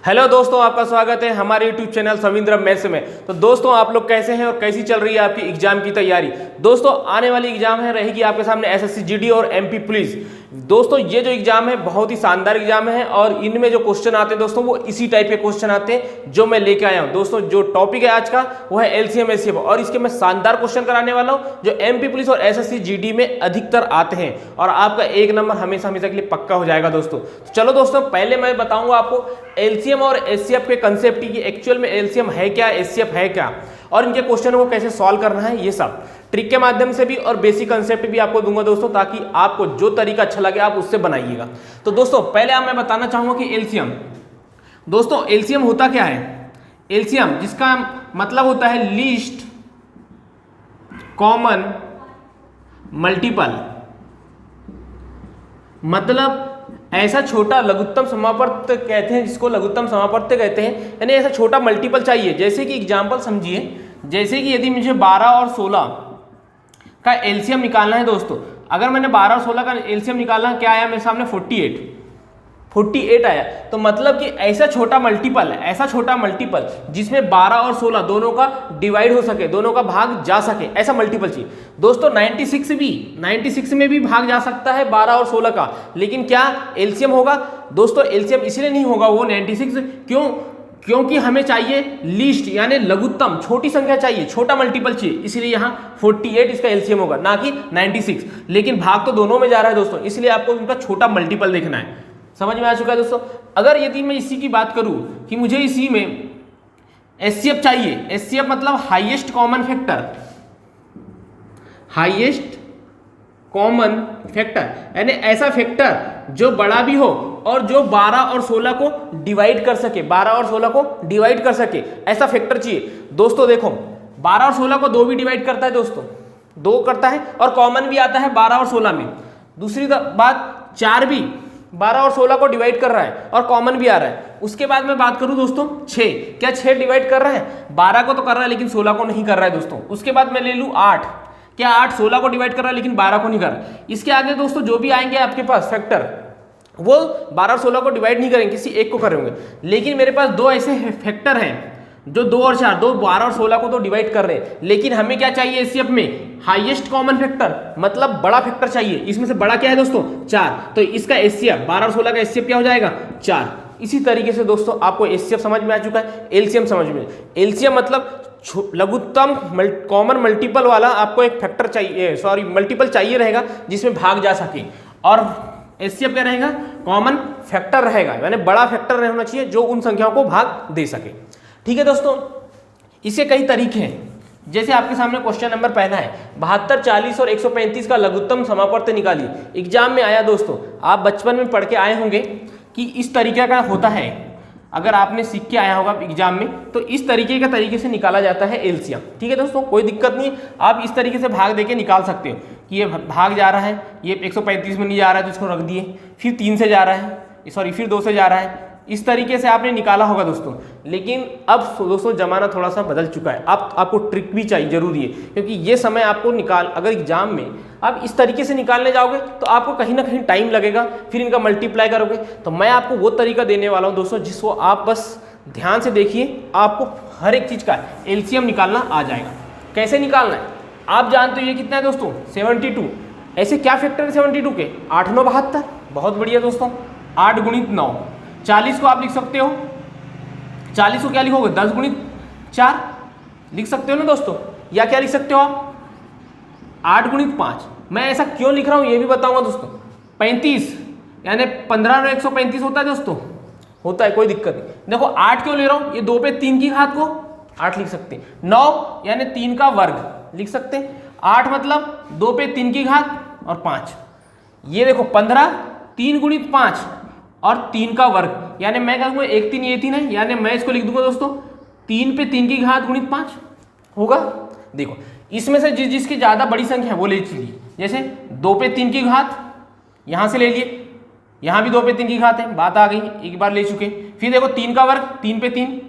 Hello दोस्तों, आपका स्वागत है हमारे यूट्यूब चैनल सविंद्र मैथ्स में। तो दोस्तों, आप लोग कैसे हैं और कैसी चल रही है आपकी एग्जाम की तैयारी। दोस्तों, आने वाली एग्जाम है रहेगी आपके सामने एसएससी जीडी और एमपी पुलिस। दोस्तों, ये जो एग्जाम है बहुत ही शानदार एग्जाम है और इनमें जो क्वेश्चन आते हैं दोस्तों वो इसी टाइप के क्वेश्चन आते हैं जो मैं लेके आया हूँ। दोस्तों, जो टॉपिक है आज का वो है एलसीएम एचसीएफ और इसके मैं शानदार क्वेश्चन कराने वाला हूँ जो एमपी पुलिस और एसएससी जीडी में अधिकतर आते हैं और आपका एक नंबर हमेशा हमेशा के लिए पक्का हो जाएगा दोस्तों। तो चलो दोस्तों, पहले मैं बताऊंगा आपको एलसीएम और एचसीएफ के कंसेप्ट की एक्चुअल में एलसीएम है क्या, एचसीएफ है क्या और इनके क्वेश्चन को कैसे सॉल्व करना है। ये सब ट्रिक के माध्यम से भी और बेसिक कंसेप्ट भी आपको दूंगा दोस्तों, ताकि आपको जो तरीका अच्छा लगे आप उससे बनाइएगा। तो दोस्तों, पहले आप मैं बताना चाहूंगा कि एलसीएम, दोस्तों एलसीएम होता क्या है। एलसीएम जिसका मतलब होता है लीस्ट कॉमन मल्टीपल, मतलब ऐसा छोटा लघुत्तम समापवर्त कहते हैं जिसको लघुत्तम समापवर्त कहते हैं, यानी ऐसा छोटा मल्टीपल चाहिए। जैसे कि एग्जांपल समझिए, जैसे कि यदि मुझे 12 और 16 का एलसीएम निकालना है दोस्तों, अगर मैंने 12 और 16 का एलसीएम निकालना, क्या आया मेरे सामने 48 आया। तो मतलब कि ऐसा छोटा मल्टीपल है, ऐसा छोटा मल्टीपल जिसमें 12 और 16 दोनों का डिवाइड हो सके, दोनों का भाग जा सके, ऐसा मल्टीपल चाहिए दोस्तों। 96 में भी भाग जा सकता है 12 और 16 का, लेकिन क्या एलसीएम होगा दोस्तों? एलसीएम इसलिए नहीं होगा वो 96, क्योंकि हमें चाहिए लीस्ट यानी लघुत्तम, छोटी संख्या चाहिए, छोटा मल्टीपल चाहिए, इसलिए यहाँ 48 इसका एलसीएम होगा, ना कि 96। लेकिन भाग तो दोनों में जा रहा है दोस्तों, इसलिए आपको उनका छोटा मल्टीपल देखना है। समझ में आ चुका है दोस्तों। अगर यदि मैं इसी की बात करूं कि मुझे इसी में एचसीएफ चाहिए, एचसीएफ मतलब highest common factor, highest common factor यानी ऐसा फैक्टर जो बड़ा भी हो और जो 12 और 16 को डिवाइड कर सके, 12 और 16 को डिवाइड कर सके, ऐसा फैक्टर चाहिए दोस्तों। देखो 12 और 16 को 2 भी डिवाइड करता है दोस्तों, 2 करता है और कॉमन भी आता है 12 और 16 में। दूसरी बात, 4 भी 12 और 16 को डिवाइड कर रहा है और कॉमन भी आ रहा है। उसके बाद मैं बात करूं दोस्तों 6, क्या 6 डिवाइड कर रहा है? 12 को तो कर रहा है लेकिन 16 को नहीं कर रहा है दोस्तों। उसके बाद मैं ले लूं 8, क्या 8 16 को डिवाइड कर रहा है लेकिन 12 को नहीं कर रहा है। इसके आगे दोस्तों जो भी आएंगे आपके पास फैक्टर, वो 12 और 16 को डिवाइड नहीं करेंगे, किसी एक को करेंगे। लेकिन मेरे पास 2 ऐसे फैक्टर हैं जो 2 और 4, 2 12 और 16 को तो डिवाइड कर रहे हैं, लेकिन हमें क्या चाहिए एचसीएफ में? हाईएस्ट कॉमन फैक्टर, मतलब बड़ा फैक्टर चाहिए। इसमें से बड़ा क्या है दोस्तों? 4। तो इसका एचसीएफ 12 और 16 का एचसीएफ क्या हो जाएगा? 4। इसी तरीके से दोस्तों आपको एचसीएफ समझ में आ चुका है, एलसीएम समझ में। एलसीएम मतलब लघुत्तम कॉमन मल्टीपल वाला आपको एक फैक्टर चाहिए, मल्टीपल चाहिए रहेगा जिसमें भाग जा सके, और एचसीएफ क्या रहेगा? कॉमन फैक्टर रहेगा, यानी बड़ा फैक्टर होना चाहिए जो उन संख्याओं को भाग दे सके। ठीक है दोस्तों, इसके कई तरीके हैं। जैसे आपके सामने क्वेश्चन नंबर पहला है 72, 40 और 135 का लघुत्तम समापवर्त निकालिए। एग्जाम में आया दोस्तों, आप बचपन में पढ़ के आए होंगे कि इस तरीके का होता है। अगर आपने सीख के आया होगा एग्जाम में, तो इस तरीके से निकाला जाता है एलसीएम। ठीक है दोस्तों, कोई दिक्कत नहीं, आप इस तरीके से भाग देके निकाल सकते हो कि ये भाग जा रहा है, ये 135 में नहीं जा रहा है तो इसको रख दिए, फिर 3 से जा रहा है, फिर 2 से जा रहा है, इस तरीके से आपने निकाला होगा दोस्तों। लेकिन अब दोस्तों जमाना थोड़ा सा बदल चुका है, आपको ट्रिक भी चाहिए जरूरी है, क्योंकि ये समय आपको अगर एग्जाम में आप इस तरीके से निकालने जाओगे तो आपको कहीं ना कहीं टाइम लगेगा, फिर इनका मल्टीप्लाई करोगे। तो मैं आपको वो तरीका देने वाला हूँ दोस्तों जिसको आप बस ध्यान से देखिए, आपको हर एक चीज़ का एलसीएम निकालना आ जाएगा। कैसे निकालना है आप जानते हो। ये कितना है दोस्तों? 72। ऐसे क्या फैक्टर है 72 के? 8 9 72। बहुत बढ़िया दोस्तों, 8 गुणित 9। 40 को आप लिख सकते हो, 40 को क्या लिखोगे? 10 गुणित 4 लिख सकते हो ना दोस्तों, या क्या लिख सकते हो आप? 8 गुणित 5। मैं ऐसा क्यों लिख रहा हूं ये भी बताऊंगा दोस्तों। 35 यानी 15 और 135 होता है दोस्तों, होता है, कोई दिक्कत नहीं। देखो 8 क्यों ले रहा हूं? ये 2 पे 3 की घात को 8 लिख सकते हैं। 9 यानी 3 का वर्ग लिख सकते हैं। 8 मतलब 2 पे 3 की घात और 5। ये देखो 15, 3 गुणित 5 और 3 का वर्ग, यानी मैं कहूँगा 1 3 ये 3 है, यानी मैं इसको लिख दूंगा दोस्तों 3 पे 3 की घात गुणित 5 होगा। देखो इसमें से जिसकी ज्यादा बड़ी संख्या है वो ले लीजिए। जैसे 2 पे 3 की घात यहां से ले लिए, यहां भी 2 पे 3 की घात है, बात आ गई, एक बार ले चुके। फिर देखो 3 का वर्ग, 3 पे 3,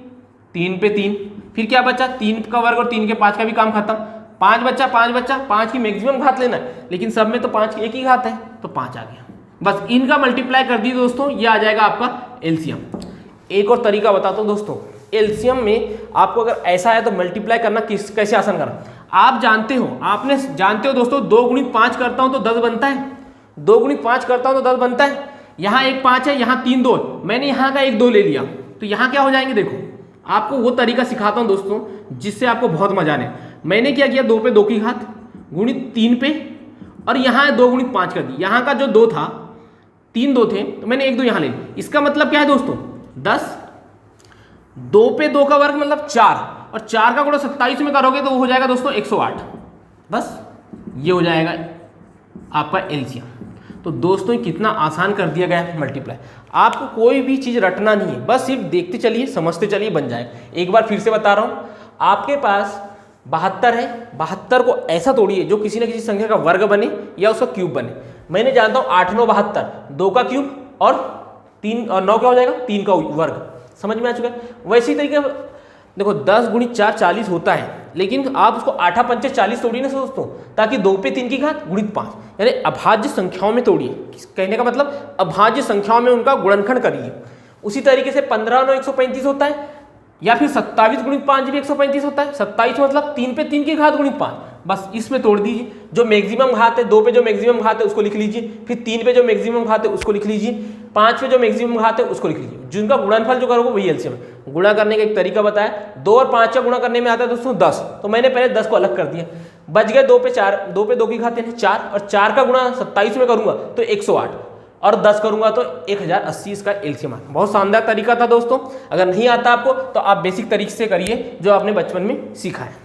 3 पे 3, फिर क्या बचा? 3 का वर्ग और 3 के 5 का भी काम खत्म। 5 बच्चा, 5 की मैक्सिमम घात लेना है, लेकिन सब में तो 5 की एक ही घात है, तो 5 आ गया। बस इनका मल्टीप्लाई कर दी दोस्तों, ये आ जाएगा आपका एलसीएम। एक और तरीका बताता हूँ दोस्तों, एलसीएम में आपको अगर ऐसा है तो मल्टीप्लाई करना कैसे आसान करना। आप जानते हो दोस्तों, 2 गुणित 5 करता हूँ तो 10 बनता है, 2 गुणित 5 करता हूँ तो 10 बनता है। यहाँ एक 5 है, यहाँ 3 2, मैंने यहाँ का 1 2 ले लिया, तो यहाँ क्या हो जाएंगे। देखो आपको वो तरीका सिखाता हूँ दोस्तों जिससे आपको बहुत मजा आने। मैंने क्या किया, 2 पे 2 की घात गुणित 3 पे, और यहाँ 2 गुणित 5 कर दी। यहाँ का जो 2 था, 3 2 थे, तो मैंने 1 2 यहाँ ले लिया। इसका मतलब क्या है दोस्तों, 10, 2 पे 2 का वर्ग मतलब 4, और 4 का गुणा 27 में करोगे तो वो हो जाएगा दोस्तों 108। बस ये हो जाएगा आपका एलसीएम। तो दोस्तों कितना आसान कर दिया गया है मल्टीप्लाई। आपको कोई भी चीज़ रटना नहीं है, बस सिर्फ देखते चलिए, समझते चलिए, बन जाएगा। एक बार फिर से बता रहा हूँ, आपके पास 72 है, 72 को ऐसा तोड़िए जो किसी न किसी संख्या का वर्ग बने या उसका क्यूब बने। मैंने जानता हूँ 8 9 72, 2 का क्यूब और 3 और 9 क्या हो जाएगा, 3 का वर्ग। समझ में आ चुका है। वैसे ही तरीके देखो 10 गुणित 4 40 होता है, लेकिन आप उसको 8 पंचे 40 तोड़िए ना दोस्तों, ताकि 2 पे 3 की घात गुणित 5, यानी अभाज्य संख्याओं में तोड़िए। कहने का मतलब अभाज्य संख्याओं में उनका गुणनखंड करिए। उसी तरीके से 15 9 135 होता है, या फिर 27 गुणित 5 भी 135 होता है। 27 मतलब 3 पे 3 की घात गुणित 5, बस इसमें तोड़ दीजिए। जो मैक्सिमम घात है, 2 पे जो मैक्सिमम घात है उसको लिख लीजिए, फिर 3 पे जो मैक्सिमम घात है उसको लिख लीजिए, 5 पे जो मैक्सिमम घात है उसको लिख लीजिए। जिनका गुणनफल जो करोगे वही एलसीएम है। गुणा करने का एक तरीका बताया, 2 और 5 का गुणा करने में आता है दोस्तों 10, तो मैंने पहले 10 को अलग कर दिया, बच गए 2 पे 4, 2 पे 2 की घात है 4, और 4 का गुणा 27 में करूंगा तो 108, और 10 करूंगा तो 1080 इसका एलसीएम आता है। बहुत शानदार तरीका था दोस्तों। अगर नहीं आता आपको तो आप बेसिक तरीके से करिए जो आपने बचपन में सीखा है।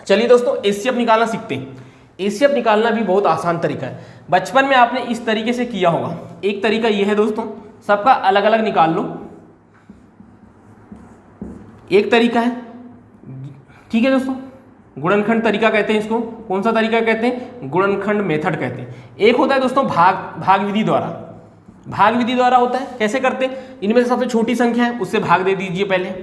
चलिए दोस्तों एचसीएफ निकालना सीखते हैं। एचसीएफ निकालना भी बहुत आसान तरीका है, बचपन में आपने इस तरीके से किया होगा। एक तरीका ये है दोस्तों, सबका अलग अलग निकाल लो। एक तरीका है, ठीक है दोस्तों, गुणनखंड तरीका कहते हैं इसको। कौन सा तरीका कहते हैं, गुणनखंड मेथड कहते हैं। एक होता है दोस्तों भाग विधि द्वारा। भाग विधि द्वारा होता है, कैसे करते हैं, इनमें से सबसे छोटी संख्या है उससे भाग दे दीजिए पहले,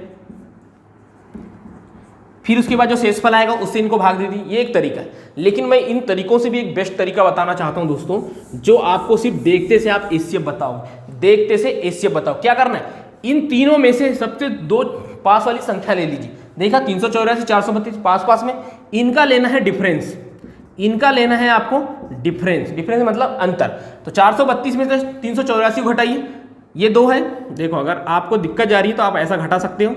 फिर उसके बाद जो शेषफल आएगा उससे इनको भाग दे दीजिए। ये एक तरीका है, लेकिन मैं इन तरीकों से भी एक बेस्ट तरीका बताना चाहता हूं दोस्तों, जो आपको सिर्फ देखते से आप एचसीएफ बताओ, देखते से एचसीएफ बताओ। क्या करना है, इन तीनों में से सबसे 2 पास वाली संख्या ले लीजिए। देखा 384 432 पास में, इनका लेना है डिफरेंस, इनका लेना है आपको डिफरेंस। डिफरेंस मतलब अंतर। तो 432 में से 384 को घटाइए, ये 2 है। देखो अगर आपको दिक्कत जा रही है तो आप ऐसा घटा सकते हो,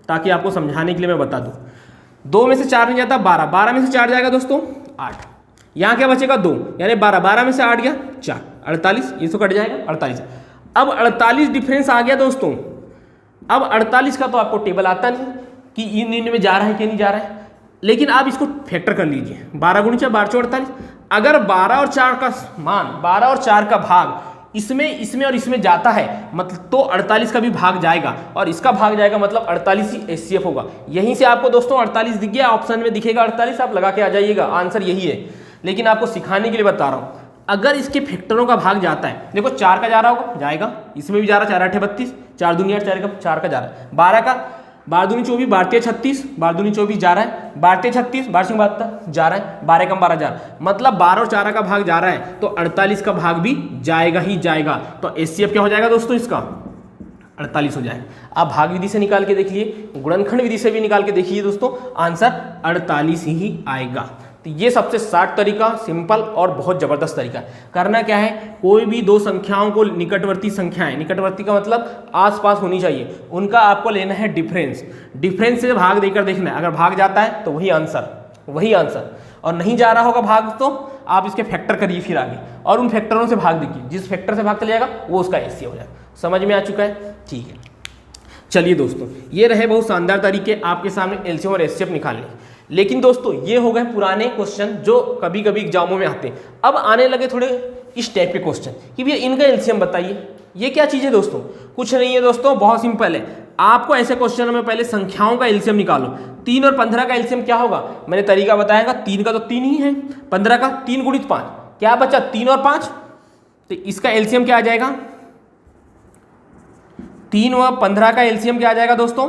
ताकि आपको समझाने के लिए मैं बता दूं। 2 में से 4 नहीं जाता 12, 12 में से 4 जाएगा दोस्तों 8, यहाँ क्या बचेगा 2, यानी 12, 12 में से 8 गया 4, 48, ये तो कट जाएगा 48। अब 48 डिफरेंस आ गया दोस्तों। अब 48 का तो आपको टेबल आता नहीं कि इन में जा रहा है कि नहीं जा रहा है, लेकिन आप इसको फैक्टर कर लीजिए। 12 गुणित 4 12 4 48। अगर 12 और 4 का मान, 12 और 4 का भाग इसमें और इसमें जाता है, मतलब तो 48 का भी भाग जाएगा, और इसका भाग जाएगा, मतलब 48 ही एचसीएफ होगा। यहीं से आपको दोस्तों 48 दिख गया, ऑप्शन में दिखेगा 48, आप लगा के आ जाइएगा, आंसर यही है। लेकिन आपको सिखाने के लिए बता रहा हूँ, अगर इसके फैक्टरों का भाग जाता है, देखो 4 का जा रहा होगा, जाएगा, इसमें भी जा रहा है, 4 8 32, 4 दूनी 8, 4 का जा रहा है, 12 का 12 दूनी 24, 12 36, 12 दूनी 24 जा रहा है, 12 36, 12 72 जा रहा है, 12 कम 12 जा रहा है, मतलब 12 और 4 का भाग जा रहा है, तो 48 का भाग भी जाएगा ही जाएगा। तो एचसीएफ क्या हो जाएगा दोस्तों, इसका 48 हो जाएगा। आप भाग विधि से निकाल के देखिए, गुणनखंड विधि से भी निकाल के देखिए दोस्तों, आंसर 48 ही आएगा। तो ये सबसे शार्ट तरीका, सिंपल और बहुत जबरदस्त तरीका है। करना क्या है, कोई भी 2 संख्याओं को, निकटवर्ती संख्याएं, निकटवर्ती का मतलब आसपास होनी चाहिए, उनका आपको लेना है डिफरेंस। डिफरेंस से भाग देकर देखना है, अगर भाग जाता है तो वही आंसर, और नहीं जा रहा होगा भाग तो आप इसके फैक्टर करिए फिर आगे, और उन फैक्टरों से भाग देखिए, जिस फैक्टर से भाग चले जाएगा वो उसका एचसीएफ हो जाएगा। समझ में आ चुका है, ठीक है। चलिए दोस्तों, ये रहे बहुत शानदार तरीके आपके सामने एलसीएम और एचसीएफ निकालने। लेकिन दोस्तों ये हो गए पुराने क्वेश्चन जो कभी कभी एग्जामों में आते हैं। अब आने लगे थोड़े इस टाइप के क्वेश्चन कि भैया इनका एलसीएम बताइए। ये क्या चीज़ है दोस्तों, कुछ नहीं है दोस्तों, बहुत सिंपल है। आपको ऐसे क्वेश्चन में पहले संख्याओं का एलसीएम निकालो। 3 और 15 का एलसीएम क्या होगा, मैंने तरीका बताया, 3 का तो 3 ही है, 15 का 3 गुणित 5, क्या बचा 3 और 5, तो इसका एलसीएम क्या आ जाएगा, 3 व 15 का एलसीएम क्या आ जाएगा दोस्तों,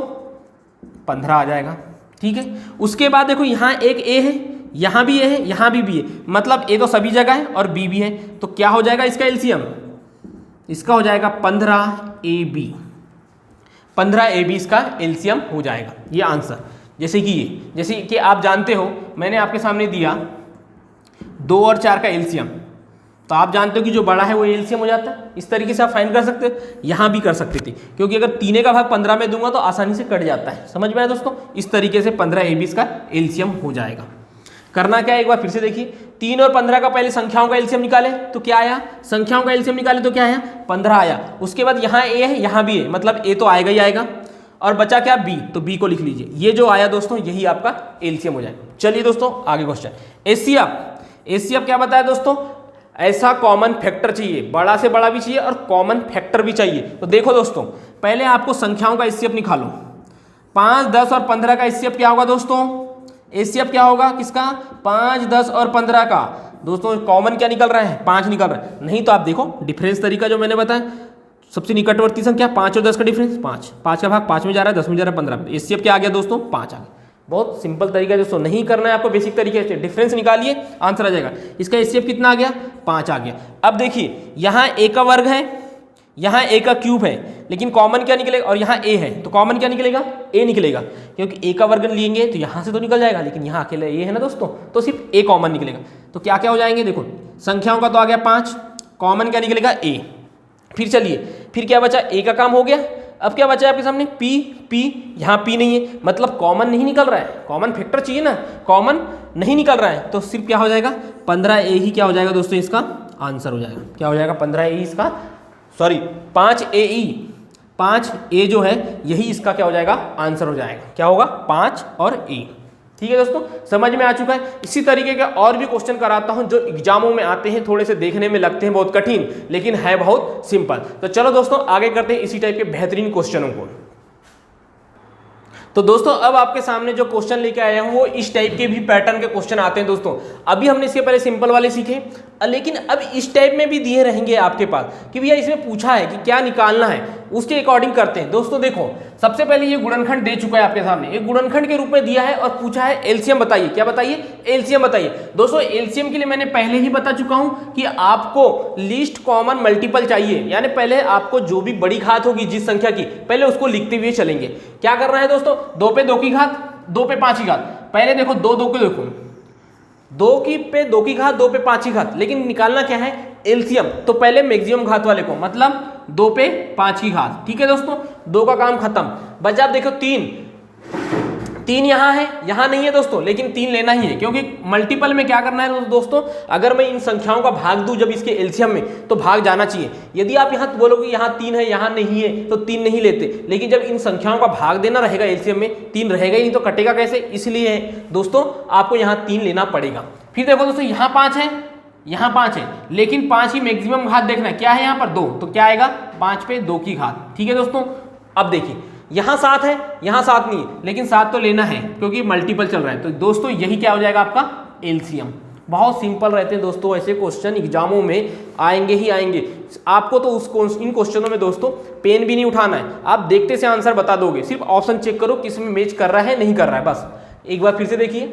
15 आ जाएगा। ठीक है, उसके बाद देखो यहाँ एक ए है, यहाँ भी ए है, यहाँ भी बी है, मतलब ए तो सभी जगह है और बी भी है, तो क्या हो जाएगा इसका एलसीएम, इसका हो जाएगा 15 AB। 15 AB इसका एलसीएम हो जाएगा, ये आंसर। जैसे कि आप जानते हो, मैंने आपके सामने दिया 2 और 4 का एलसीएम, तो आप जानते हो कि जो बड़ा है वो एलसीएम हो जाता है। इस तरीके से आप फाइंड कर सकते हो, यहाँ भी कर सकते थे, क्योंकि अगर 3 का भाग 15 में दूंगा तो आसानी से कट जाता है। समझ में आया दोस्तों? इस तरीके से 15 AB इसका एलसीएम हो जाएगा। करना क्या है, एक बार फिर से देखिए, 3 और 15 का पहले संख्याओं का एलसीएम निकाले तो क्या आया, संख्याओं का एलसीएम निकाले तो क्या आया, 15 आया। उसके बाद यहाँ ए है, यहाँ भी है, मतलब ए तो आएगा ही आएगा, और बचा क्या, बी, तो बी को लिख लीजिए। ये जो आया दोस्तों, यही आपका एलसीएम हो जाएगा। चलिए दोस्तों आगे क्वेश्चन, एचसीएफ क्या बताया दोस्तों, ऐसा कॉमन फैक्टर चाहिए, बड़ा से बड़ा भी चाहिए और कॉमन फैक्टर भी चाहिए। तो देखो दोस्तों, पहले आपको संख्याओं का एचसीएफ निकालो। 5, 10 और 15 का एचसीएफ क्या होगा दोस्तों, एचसीएफ क्या होगा किसका, 5, 10 और 15 का। दोस्तों कॉमन क्या निकल रहा है, 5 निकल रहा है। नहीं तो आप देखो डिफरेंस तरीका जो मैंने बताया, सबसे निकटवर्ती संख्या 5 और 10 का डिफरेंस 5, 5 का भाग 5 में जा रहा है, 10 में जा रहा है 15 में। एचसीएफ क्या आ गया दोस्तों, 5 आ गया। बहुत सिंपल तरीका है दोस्तों, नहीं करना है आपको, बेसिक तरीके से डिफरेंस निकालिए, आंसर आ जाएगा। इसका एचसीएफ कितना आ गया, 5 आ गया। अब देखिए यहाँ ए का वर्ग है, यहाँ ए का क्यूब है, लेकिन कॉमन क्या निकलेगा, और यहाँ ए है तो कॉमन क्या निकलेगा, ए निकलेगा, क्योंकि ए का वर्ग लेंगे तो यहाँ से तो निकल जाएगा, लेकिन यहाँ अकेला ए है ना दोस्तों, तो सिर्फ ए कॉमन निकलेगा। तो क्या क्या हो जाएंगे, देखो संख्याओं का तो आ गया 5, कॉमन क्या निकलेगा, ए। फिर चलिए, फिर क्या बचा, ए का काम हो गया। अब क्या बचा है आपके सामने, पी, यहाँ पी नहीं है, मतलब कॉमन नहीं निकल रहा है, कॉमन फैक्टर चाहिए ना, कॉमन नहीं निकल रहा है, तो सिर्फ क्या हो जाएगा, 15A ही क्या हो जाएगा दोस्तों, इसका आंसर हो जाएगा। क्या हो जाएगा, 15A इसका, सॉरी 5AE, 5A जो है यही इसका क्या हो जाएगा, आंसर हो जाएगा। क्या होगा, 5 और ए। ठीक है दोस्तों, समझ में आ चुका है। इसी तरीके के और भी क्वेश्चन कराता हूं जो एग्जामों में आते हैं, थोड़े से देखने में लगते हैं बहुत कठिन, लेकिन है बहुत सिंपल। तो चलो दोस्तों आगे करते हैं इसी टाइप के बेहतरीन क्वेश्चनों को। तो दोस्तों अब आपके सामने जो क्वेश्चन लेके आया हूं वो इस टाइप के भी पैटर्न के क्वेश्चन आते हैं दोस्तों। अभी हमने इसके पहले सिंपल वाले सीखे, लेकिन अब इस टाइप में भी दिए रहेंगे आपके पास कि भैया इसमें पूछा है कि क्या निकालना है, उसके अकॉर्डिंग करते हैं। दोस्तों देखो, सबसे पहले ये गुणनखंड दे चुका है आपके सामने, एक गुणनखंड के रूप में दिया है और पूछा है एलसीएम बताइए। क्या बताइए, एलसीएम बताइए। दोस्तों एलसीएम के लिए मैंने पहले ही बता चुका हूं कि आपको लीस्ट कॉमन मल्टीपल चाहिए, यानी पहले आपको जो भी बड़ी घात होगी जिस संख्या की, पहले उसको लिखते हुए चलेंगे। क्या करना है दोस्तों, 2 पे 2 की घात, 2 पे 5 की घात। पहले देखो 2 2 को देखो, 2 पे 2 की घात, 2 पे 5 की घात, लेकिन निकालना क्या है, एलसीएम। तो पहले मैक्सिमम घात वाले को, मतलब 2 पे 5 की घात। ठीक है दोस्तों, 2 का काम खत्म। बचा आप देखो 3 यहाँ है, यहाँ नहीं है दोस्तों, लेकिन 3 लेना ही है, क्योंकि मल्टीपल में क्या करना है दोस्तों, अगर मैं इन संख्याओं का भाग दूं जब इसके एलसीएम में, तो भाग जाना चाहिए। यदि आप यहाँ बोलोगे यहाँ 3 है यहाँ नहीं है, तो 3 नहीं लेते, लेकिन जब इन संख्याओं का भाग देना रहेगा एलसीएम में, 3 रहेगा ही नहीं, तो कटेगा कैसे, इसलिए दोस्तों आपको यहाँ 3 लेना पड़ेगा। फिर देखो दोस्तों, यहाँ 5 है, यहाँ 5 है, लेकिन 5 की मैक्सिमम घात देखना है, क्या है यहाँ पर 2, तो क्या आएगा, 5 पे 2 की घात। ठीक है दोस्तों, अब देखिए यहाँ 7 है, यहाँ 7 नहीं है, लेकिन 7 तो लेना है क्योंकि मल्टीपल चल रहा है, तो दोस्तों यही क्या हो जाएगा आपका एलसीएम। बहुत सिंपल रहते हैं दोस्तों, ऐसे क्वेश्चन एग्जामों में आएंगे ही आएंगे। आपको तो इन क्वेश्चनों में दोस्तों पेन भी नहीं उठाना है, आप देखते से आंसर बता दोगे, सिर्फ ऑप्शन चेक करो किस में मैच कर रहा है नहीं कर रहा है, बस। एक बार फिर से देखिए,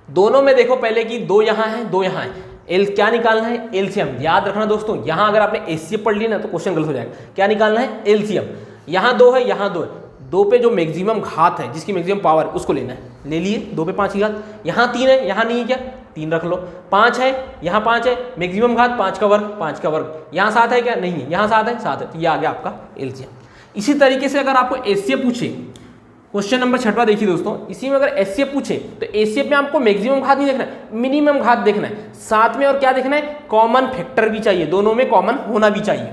दोनों में देखो पहले कि 2 यहाँ है 2 यहाँ है, क्या निकालना है, एलसीएम। याद रखना दोस्तों, यहाँ अगर आपने एचसीएफ पढ़ लिया ना तो क्वेश्चन गलत हो जाएगा। क्या निकालना है, एलसीएम। यहाँ 2 है, यहाँ 2 है, 2 पे जो मैक्सिमम घात है, जिसकी मैक्सिमम पावर, उसको लेना है, ले लिए। 2 पे 5 की घात, यहाँ 3 है, यहाँ नहीं है, क्या 3 रख लो। 5 है, यहाँ 5 है, मैक्सिमम घात 5 का वर्ग, 5 का वर्ग। यहाँ 7 है, क्या नहीं है, यहाँ 7 है, 7 है, तो ये आ गया आपका एलसीएम। इसी तरीके से अगर आपको एचसीएफ पूछे, क्वेश्चन नंबर 6वां देखिए दोस्तों, इसी में अगर एचसीएफ पूछे तो एचसीएफ में आपको मैक्सिमम घात नहीं देखना है, मिनिमम घात देखना है, साथ में और क्या देखना है, कॉमन फैक्टर भी चाहिए, दोनों में कॉमन होना भी चाहिए।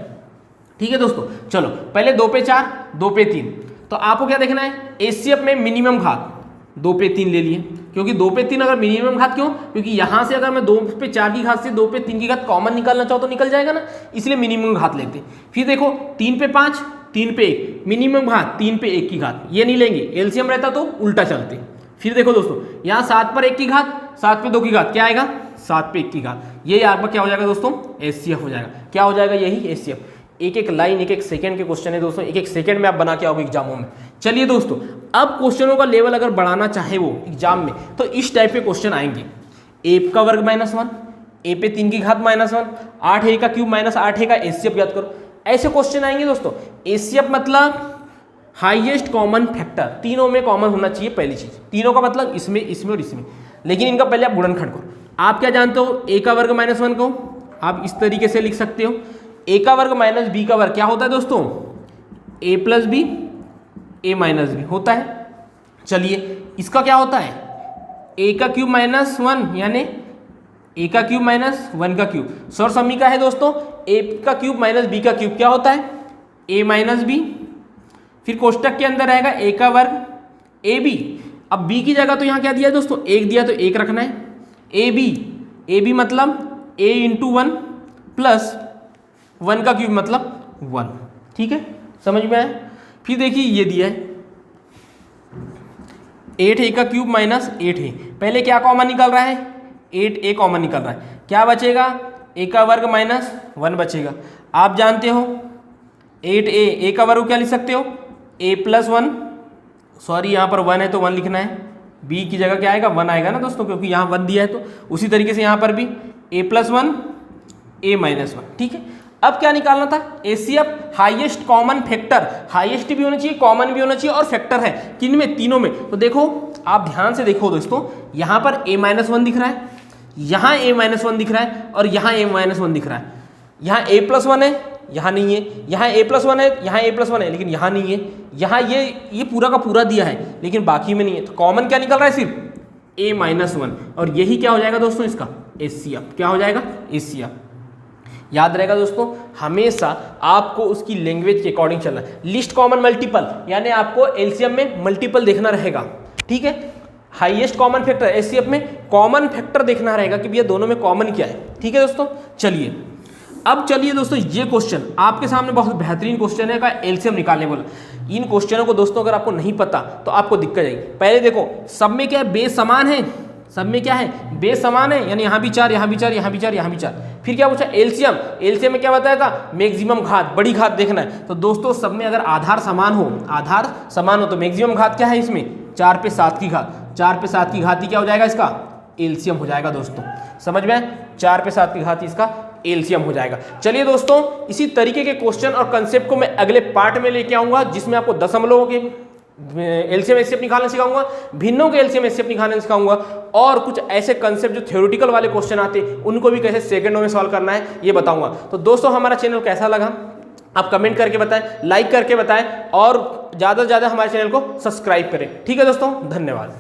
ठीक है दोस्तों, चलो पहले 2 पे 4, 2 पे 3, तो आपको क्या देखना है, एचसीएफ में मिनिमम घात 2 पे 3 ले लिए, क्योंकि 2 पे 3 अगर मिनिमम घात, क्यों, क्योंकि यहाँ से अगर मैं 2 पे 4 की घात से 2 पे 3 की घात कॉमन निकालना चाहो तो निकल जाएगा ना, इसलिए मिनिमम घात लेते। फिर देखो 3 पे 5, 3 पे 1, मिनिमम घात 3 पे 1 की घात, ये नहीं लेंगे, एलसीएम रहता तो उल्टा चलते। फिर देखो दोस्तों, यहाँ 7 पर 1 की घात, 7 पे 2 की घात, क्या आएगा, 7 पे 1 की घात, ये आपका क्या हो जाएगा दोस्तों, एचसीएफ हो जाएगा। क्या हो जाएगा, यही एचसीएफ। एक एक लाइन, एक एक सेकंड के क्वेश्चन है दोस्तों, एक एक सेकंड में आप बना के आओगे एग्जामों में। चलिए दोस्तों, अब क्वेश्चनों का लेवल अगर बढ़ाना चाहे वो एग्जाम में, तो इस टाइप के क्वेश्चन आएंगे। ए का वर्ग -1, ए पे 3 की घात -1, 8a का क्यूब -8a का एचसीएफ याद करो, ऐसे क्वेश्चन आएंगे दोस्तों। एचसीएफ मतलब हाईएस्ट कॉमन फैक्टर, तीनों में कॉमन होना चाहिए पहली चीज, तीनों का मतलब इसमें, इसमें और इसमें, लेकिन इनका पहले आप गुणनखंड करो। आप क्या जानते हो, ए का वर्ग माइनस 1 को आप इस तरीके से लिख सकते हो, ए का वर्ग माइनस बी का वर्ग क्या होता है दोस्तों, ए प्लस बी, ए माइनस बी होता है। चलिए इसका क्या होता है, ए का क्यूब माइनस 1 यानी ए का क्यूब माइनस 1 का क्यूब, सौर समीका है दोस्तों, ए का क्यूब माइनस बी का क्यूब क्या होता है, ए माइनस बी, फिर कोष्टक के अंदर रहेगा ए का वर्ग ए बी। अब बी की जगह तो यहाँ क्या दिया है दोस्तों, एक दिया तो एक रखना है, ए बी मतलब ए इंटू 1 प्लस 1 का क्यूब मतलब 1, ठीक है, समझ में आया। फिर देखिए ये दिया है 8 ए का क्यूब माइनस 8 है, पहले क्या कॉमन निकल रहा है, 8 ए कॉमन निकल रहा है, क्या बचेगा, ए का वर्ग माइनस 1 बचेगा। आप जानते हो 8 ए का वर्ग क्या लिख सकते हो, ए प्लस 1, सॉरी यहाँ पर 1 है तो 1 लिखना है, बी की जगह क्या आएगा 1 आएगा ना दोस्तों, क्योंकि यहाँ 1 दिया है, तो उसी तरीके से यहाँ पर भी ए प्लस 1 ए माइनस 1, ठीक है। अब क्या निकालना था, ACF highest common factor, highest भी होना चाहिए, कॉमन भी होना चाहिए और फैक्टर है किन में, तीनों में। तो देखो आप ध्यान से देखो दोस्तों, यहाँ पर a माइनस 1 दिख रहा है, यहाँ a माइनस 1 दिख रहा है और यहाँ a माइनस 1 दिख रहा है, यहाँ a प्लस 1 है, यहाँ नहीं है, यहाँ a प्लस 1 है, यहाँ a प्लस 1 है, लेकिन यहाँ नहीं है, यहाँ ये पूरा का पूरा दिया है लेकिन बाकी में नहीं है, तो कॉमन क्या निकल रहा है, सिर्फ a माइनस 1, और यही क्या हो जाएगा दोस्तों इसका एसीएफ, क्या हो जाएगा एसीएफ। याद रहेगा दोस्तों, हमेशा आपको उसकी लैंग्वेज के अकॉर्डिंग चलना है। लिस्ट कॉमन मल्टीपल यानी आपको एलसीएम में मल्टीपल देखना रहेगा, ठीक है। हाईएस्ट कॉमन फैक्टर एचसीएफ में कॉमन फैक्टर देखना रहेगा कि भैया दोनों में कॉमन क्या है, ठीक है दोस्तों। चलिए अब चलिए दोस्तों, ये क्वेश्चन आपके सामने बहुत बेहतरीन क्वेश्चन है का एलसीएम निकालने बोला। इन क्वेश्चनों को दोस्तों अगर आपको नहीं पता तो आपको दिक्कत आएगी। पहले देखो सब में क्या है, बेस समान है, सब में क्या है, बेस समान है, यानी यहाँ भी 4, यहाँ भी 4, यहाँ भी 4, यहाँ भी 4। फिर क्या पूछा एलसीएम, एलसीएम में क्या बताया था, मैक्सिमम घात, बड़ी घात देखना है। तो दोस्तों सब में अगर आधार समान हो, आधार समान हो तो मैक्सिमम घात क्या है इसमें, 4 पे 7 की घात, 4 पे 7 की घात ही क्या हो जाएगा इसका एलसीएम हो जाएगा दोस्तों, समझ में, 4 पे 7 की घात इसका एलसीएम हो जाएगा। चलिए दोस्तों, इसी तरीके के क्वेश्चन और कंसेप्ट को मैं अगले पार्ट में लेके आऊंगा, जिसमें आपको दशमलवों के एलसीएम एचसीएफ निकालना सिखाऊंगा, भिन्नों के एलसीएम एचसीएफ निकालना सिखाऊंगा, और कुछ ऐसे कंसेप्ट जो थ्योरेटिकल वाले क्वेश्चन आते हैं उनको भी कैसे सेकंडों में सॉल्व करना है ये बताऊंगा। तो दोस्तों हमारा चैनल कैसा लगा आप कमेंट करके बताएं, लाइक करके बताएं और ज़्यादा से ज़्यादा हमारे चैनल को सब्सक्राइब करें, ठीक है दोस्तों, धन्यवाद।